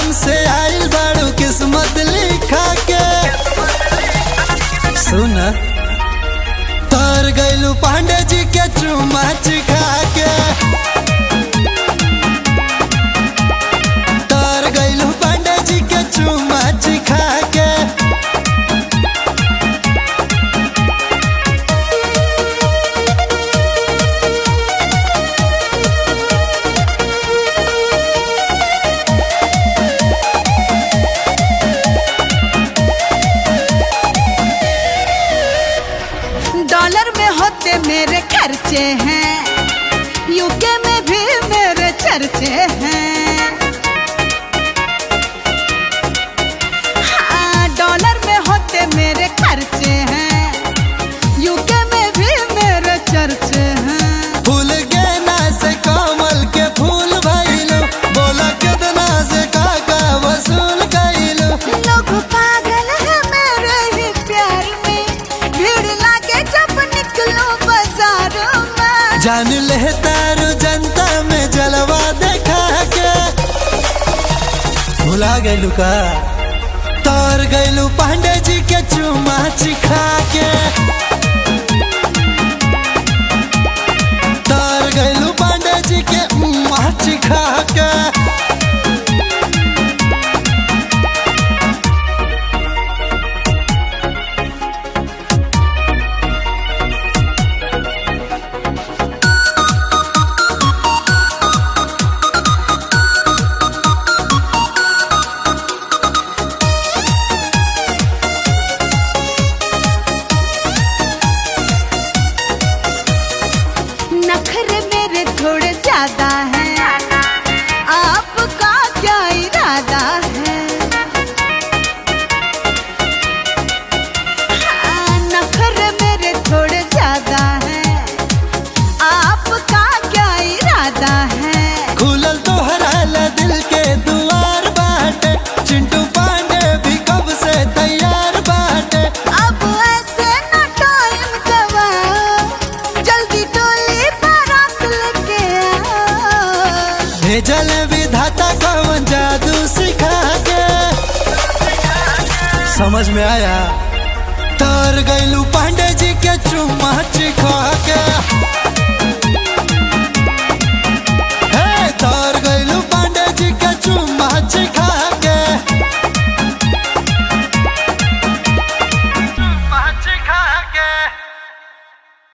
सावन से आइल बाड़ू किस्मत लिखा के। सुन तर गइलू पांडे जी के चुम्मा चिखा के। तर गइलू पांडे जी के चुम्मा चिखा के। डॉलर में होते मेरे खर्चे हैं, यूके में भी मेरे चर्चे हैं। हाँ, डॉलर में होते मेरे खर्चे हैं, यूके में भी मेरे चर्चे हैं। फूल गेना से कमल के फूल भइलू, बोला कितना से काका वसूल कइलू। लोग पागल है मेरे ही प्यार में, भीड़ लागे जब निकलो बाजारों में। जान ले तारू जनता में जलवा देखा के। भुला गइलू का तर गइलू पांडे जी के चुम्मा चिखा के। तर गइलू पांडे जी के मुँह चिखा के। नखरे मेरे थोड़े ज्यादा हैं, आपका क्या इरादा है? हाँ, नखरे मेरे थोड़े ज्यादा हैं, आपका क्या इरादा है? खुलल तोहरा ला दिल के दुआर बाटे, चिंटू पांडे भी कब से तैयार बाटे। अब ऐसे न टाइम गवाओ, जल्दी टोली बारात लेके आओ। भेजल विधाता कौन जादू सिखा के। समझ में आया? तर गइलू पांडे जी के चुम्मा चिखा के।